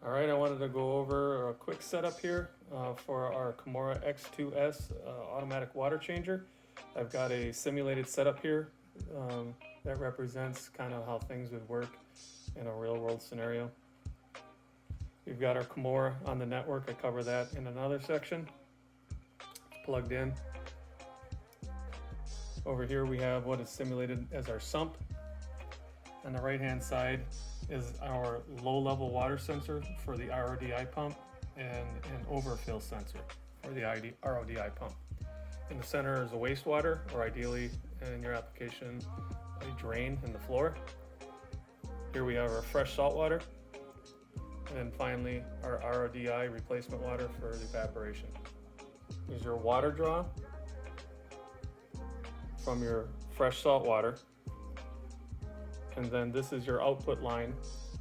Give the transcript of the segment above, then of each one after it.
All right, I wanted to go over a quick setup here for our Kamoer X2S automatic water changer. I've got a simulated setup here that represents kind of how things would work in a real world scenario. We've got our Kamoer on the network. I cover that in another section. It's plugged in. Over here we have what is simulated as our sump. On the right hand side is our low-level water sensor for the RODI pump and an overfill sensor for the RODI pump. In the center is a wastewater, or ideally in your application, a drain in the floor. Here we have our fresh salt water. And then finally, our RODI replacement water for the evaporation. Here's your water draw from your fresh salt water. And then this is your output line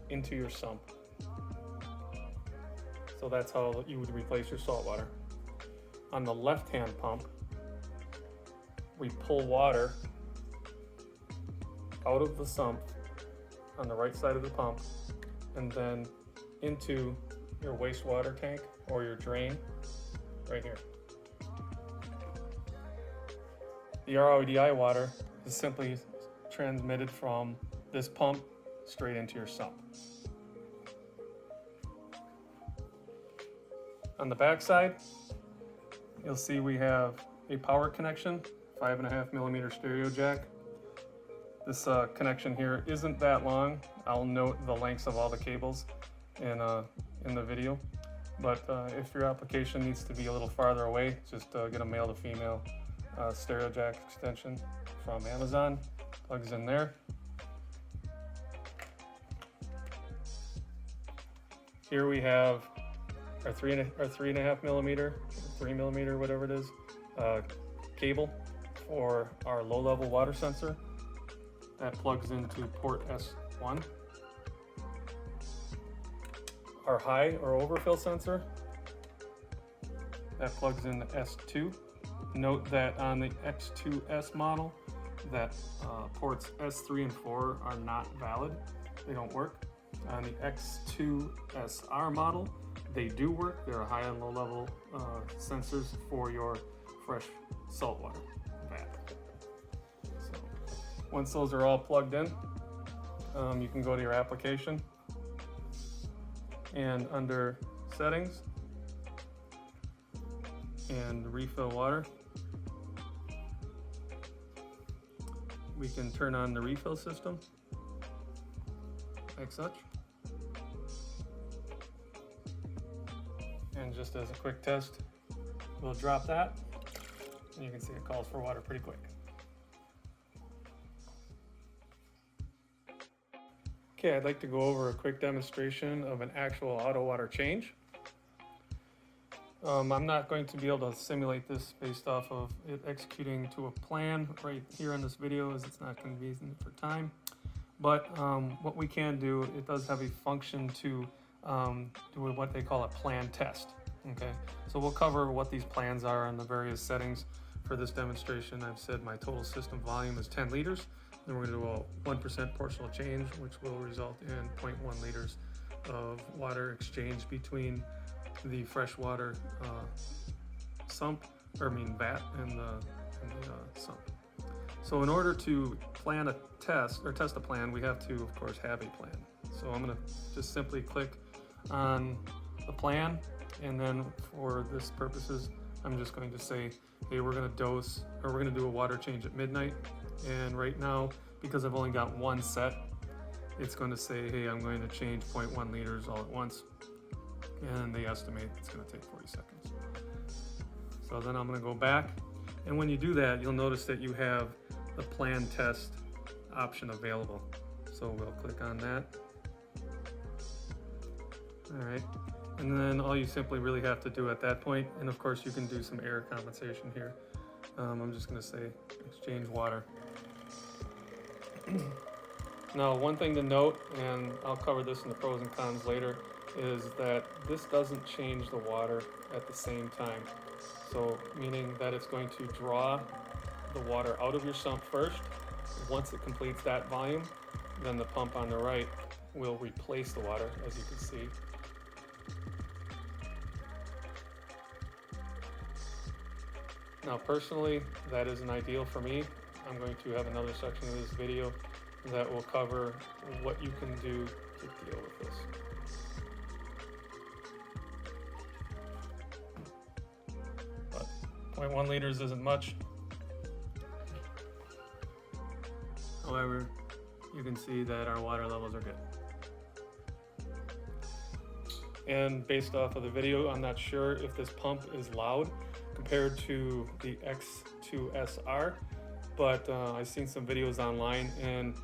into your sump. So that's how you would replace your salt water. On the left-hand pump, we pull water out of the sump on the right side of the pump and then into your wastewater tank or your drain right here. The RODI water is simply transmitted from this pump straight into your sump. On the back side, you'll see we have a power connection, 5.5mm stereo jack. This connection here isn't that long. I'll note the lengths of all the cables in the video. But if your application needs to be a little farther away, just get a male to female stereo jack extension from Amazon. Plugs in there. Here we have our 3.5mm, 3mm, whatever it is, cable for our low-level water sensor. That plugs into port S1. Our high or overfill sensor, that plugs into S2. Note that on the X2S model, that ports S3 and 4 are not valid. They don't work. On the X2SR model, they do work. They're high and low level sensors for your fresh saltwater vat. So once those are all plugged in, you can go to your application and under settings and refill water, we can turn on the refill system like such. And just as a quick test, we'll drop that, and you can see it calls for water pretty quick. Okay, I'd like to go over a quick demonstration of an actual auto water change. I'm not going to be able to simulate this based off of it executing to a plan right here in this video, as it's not convenient for time. But what we can do, it does have a function to do what they call a plan test. Okay, so we'll cover what these plans are and the various settings for this demonstration. I've said my total system volume is 10 liters. Then we're going to do a 1% portional change, which will result in 0.1 liters of water exchange between the freshwater vat and the sump. So in order to plan a test or test a plan, we have to, of course, have a plan. So I'm going to just simply click on the plan, and then for this purposes, I'm just going to say, hey, we're going to do a water change at midnight. And right now, because I've only got one set, it's going to say, hey, I'm going to change 0.1 liters all at once. And they estimate it's going to take 40 seconds. So then I'm going to go back. And when you do that, you'll notice that you have the plan test option available. So we'll click on that. All right. And then all you simply really have to do at that point, and of course you can do some error compensation here. I'm just going to say exchange water. Now, one thing to note, and I'll cover this in the pros and cons later, is that this doesn't change the water at the same time. So meaning that it's going to draw the water out of your sump first. Once it completes that volume, then the pump on the right will replace the water, as you can see. Now personally, that isn't ideal for me. I'm going to have another section of this video that will cover what you can do to deal with this. But 0.1 liters isn't much. However, you can see that our water levels are good. And based off of the video, I'm not sure if this pump is loud compared to the X2SR, but I've seen some videos online and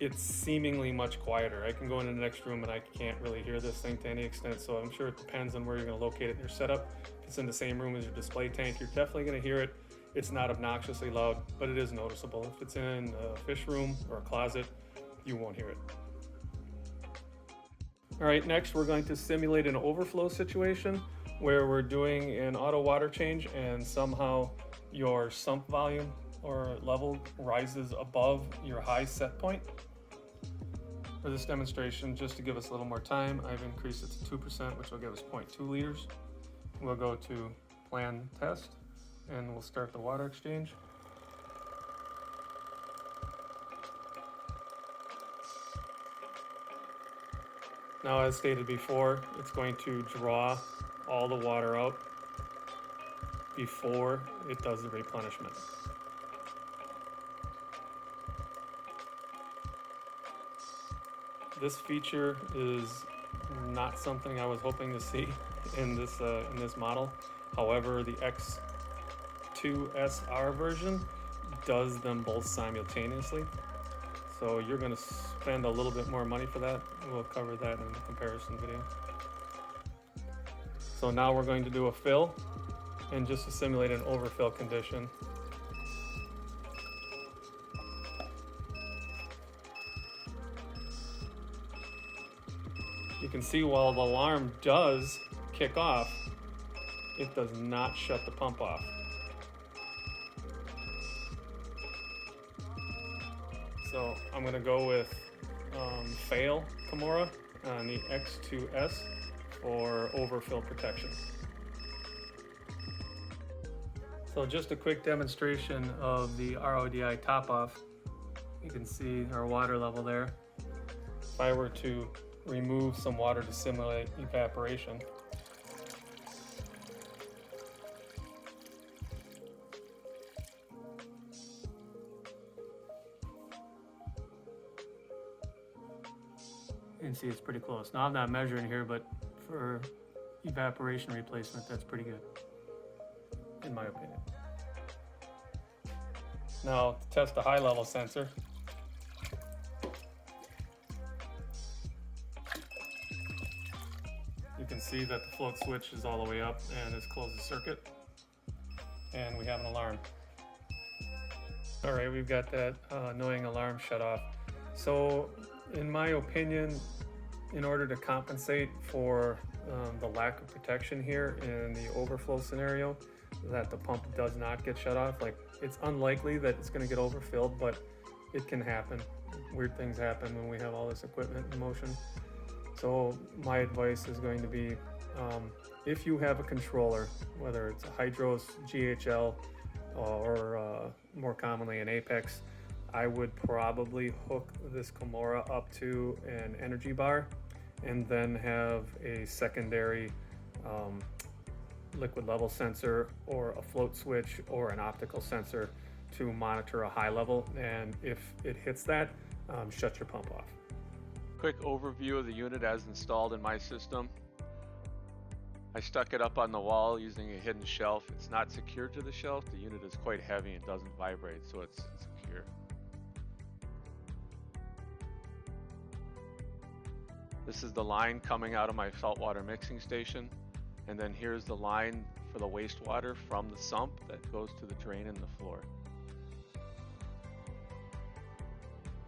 it's seemingly much quieter. I can go into the next room and I can't really hear this thing to any extent, so I'm sure it depends on where you're going to locate it in your setup. If it's in the same room as your display tank, you're definitely going to hear it. It's not obnoxiously loud, but it is noticeable. If it's in a fish room or a closet, you won't hear it. All right, next we're going to simulate an overflow situation where we're doing an auto water change and somehow your sump volume or level rises above your high set point. For this demonstration, just to give us a little more time, I've increased it to 2%, which will give us 0.2 liters. We'll go to plan test and we'll start the water exchange. Now, as stated before, it's going to draw all the water out before it does the replenishment. This feature is not something I was hoping to see in this model. However, the X2SR version does them both simultaneously. So you're going to spend a little bit more money for that. We'll cover that in the comparison video. So now we're going to do a fill, and just to simulate an overfill condition. You can see while the alarm does kick off, it does not shut the pump off. So I'm going to go with fail Kamoer on the X2S for overfill protection. So just a quick demonstration of the RODI top off. You can see our water level there. If I were to remove some water to simulate evaporation, you can see it's pretty close. Now I'm not measuring here, but for evaporation replacement, that's pretty good, in my opinion. Now to test the high level sensor, you can see that the float switch is all the way up and it's closed the circuit, and we have an alarm. All right, we've got that annoying alarm shut off. So in my opinion, in order to compensate for the lack of protection here in the overflow scenario, that the pump does not get shut off, like it's unlikely that it's going to get overfilled, but it can happen. Weird things happen when we have all this equipment in motion. So my advice is going to be, if you have a controller, whether it's a Hydros, GHL, or more commonly an Apex, I would probably hook this Kamoer up to an energy bar and then have a secondary liquid level sensor or a float switch or an optical sensor to monitor a high level, and if it hits that, shut your pump off. Quick overview of the unit as installed in my system. I stuck it up on the wall using a hidden shelf. It's not secured to the shelf. The unit is quite heavy and doesn't vibrate, so it's secure. This is the line coming out of my saltwater mixing station, and then here's the line for the wastewater from the sump that goes to the drain in the floor.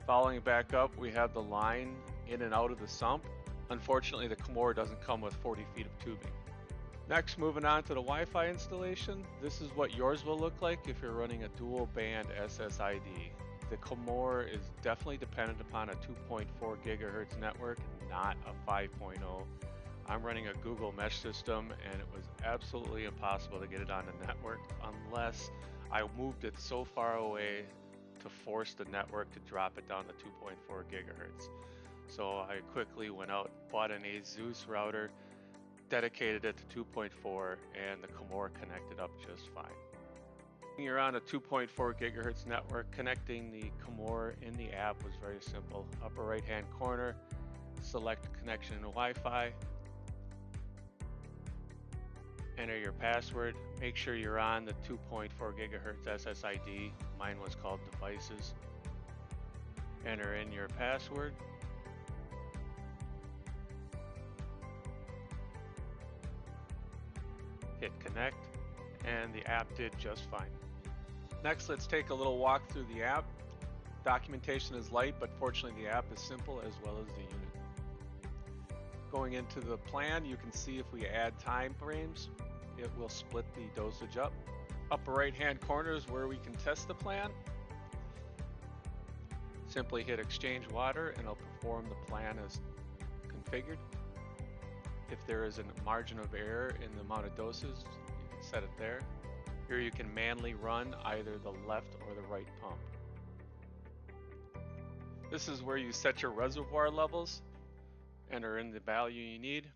Following back up, we have the line in and out of the sump. Unfortunately, the Kamoer doesn't come with 40 feet of tubing. Next, moving on to the Wi-Fi installation. This is what yours will look like if you're running a dual band SSID. The Kamoer is definitely dependent upon a 2.4 gigahertz network, not a 5.0. I'm running a Google mesh system, and it was absolutely impossible to get it on the network unless I moved it so far away to force the network to drop it down to 2.4 gigahertz. So I quickly went out, bought an ASUS router, dedicated it to 2.4, and the Kamoer connected up just fine. You're on a 2.4 gigahertz network. Connecting the Kamoer in the app was very simple. Upper right hand corner, select connection to Wi-Fi, enter your password, make sure you're on the 2.4 gigahertz SSID. Mine was called devices. Enter in your password. Hit connect, and the app did just fine. Next, let's take a little walk through the app. Documentation is light, but fortunately the app is simple as well as the unit. Going into the plan, you can see if we add time frames, it will split the dosage up. Upper right hand corner is where we can test the plan. Simply hit exchange water and it'll perform the plan as configured. If there is a margin of error in the amount of doses, you can set it there. Here you can manually run either the left or the right pump. This is where you set your reservoir levels, enter in the value you need,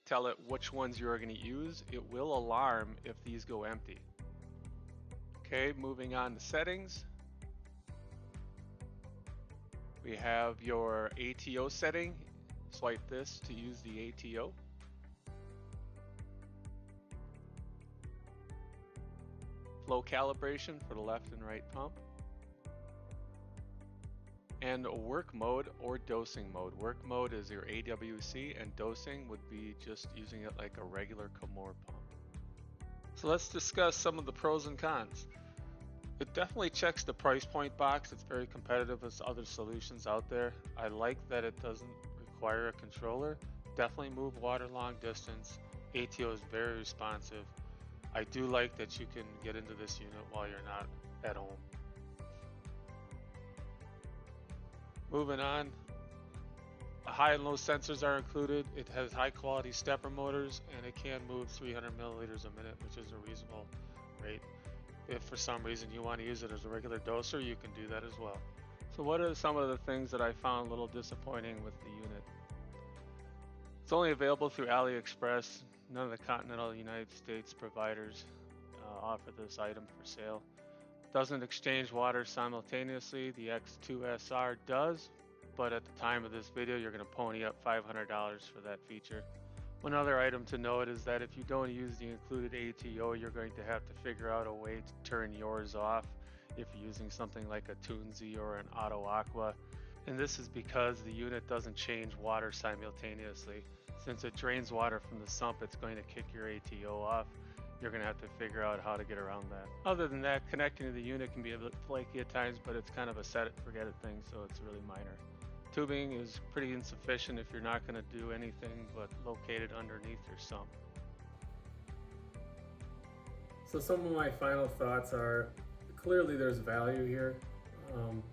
tell it which ones you are going to use. It will alarm if these go empty. Okay, moving on to settings. We have your ATO setting. Swipe this to use the ATO. Flow calibration for the left and right pump. And work mode or dosing mode. Work mode is your AWC, and dosing would be just using it like a regular Kamoer pump. So let's discuss some of the pros and cons. It definitely checks the price point box. It's very competitive with other solutions out there. I like that it doesn't require a controller. Definitely move water long distance. ATO is very responsive. I do like that you can get into this unit while you're not at home. Moving on, high and low sensors are included. It has high quality stepper motors, and it can move 300 milliliters a minute, which is a reasonable rate. If for some reason you want to use it as a regular doser, you can do that as well. So what are some of the things that I found a little disappointing with the unit? It's only available through AliExpress. None of the continental United States providers offer this item for sale. Doesn't exchange water simultaneously. The X2SR does, but at the time of this video, you're going to pony up $500 for that feature. One other item to note is that if you don't use the included ATO, you're going to have to figure out a way to turn yours off if you're using something like a Tunzi or an Auto Aqua. And this is because the unit doesn't change water simultaneously. Since it drains water from the sump, it's going to kick your ATO off. You're going to have to figure out how to get around that. Other than that, connecting to the unit can be a bit flaky at times, but it's kind of a set it, forget it thing, so it's really minor. Tubing is pretty insufficient if you're not going to do anything but locate it underneath your sump. So some of my final thoughts are, clearly there's value here.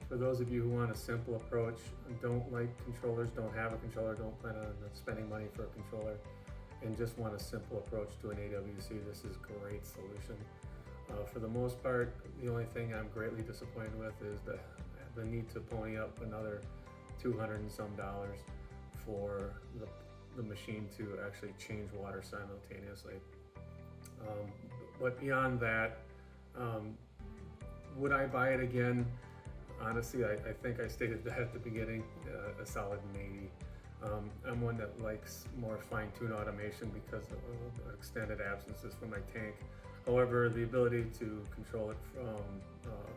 For those of you who want a simple approach, don't like controllers, don't have a controller, don't plan on spending money for a controller, and just want a simple approach to an AWC, this is a great solution. For the most part, the only thing I'm greatly disappointed with is the need to pony up another $200 and some for the machine to actually change water simultaneously. But beyond that, would I buy it again? Honestly, I think I stated that at the beginning, a solid maybe. I'm one that likes more fine-tuned automation because of extended absences from my tank. However, the ability to control it from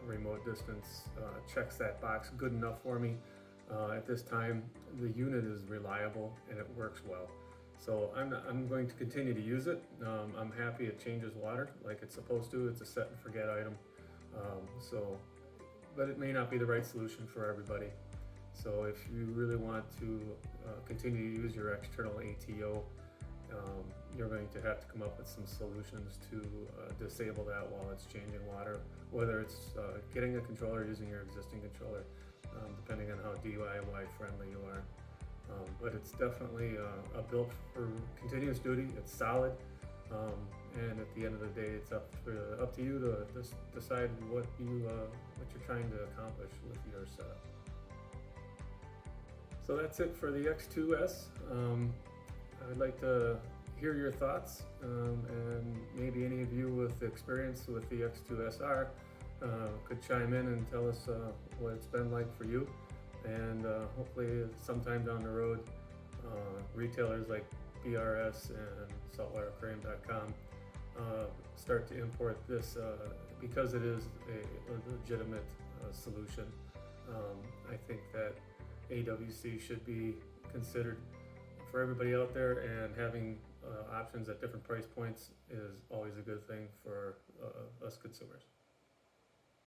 remote distance checks that box good enough for me. At this time, the unit is reliable and it works well. So I'm going to continue to use it. I'm happy it changes water like it's supposed to. It's a set and forget item. But it may not be the right solution for everybody. So if you really want to continue to use your external ATO, you're going to have to come up with some solutions to disable that while it's changing water, whether it's getting a controller or using your existing controller, depending on how DIY friendly you are. but it's definitely a built for continuous duty. It's solid, and at the end of the day, it's up to you to decide what you're trying to accomplish with your setup. So that's it for the X2S. I'd like to hear your thoughts, and maybe any of you with experience with the X2SR could chime in and tell us what it's been like for you. And hopefully sometime down the road, retailers like BRS and saltwateraquarium.com start to import this because it is a legitimate solution. I think that AWC should be considered for everybody out there, and having options at different price points is always a good thing for us consumers.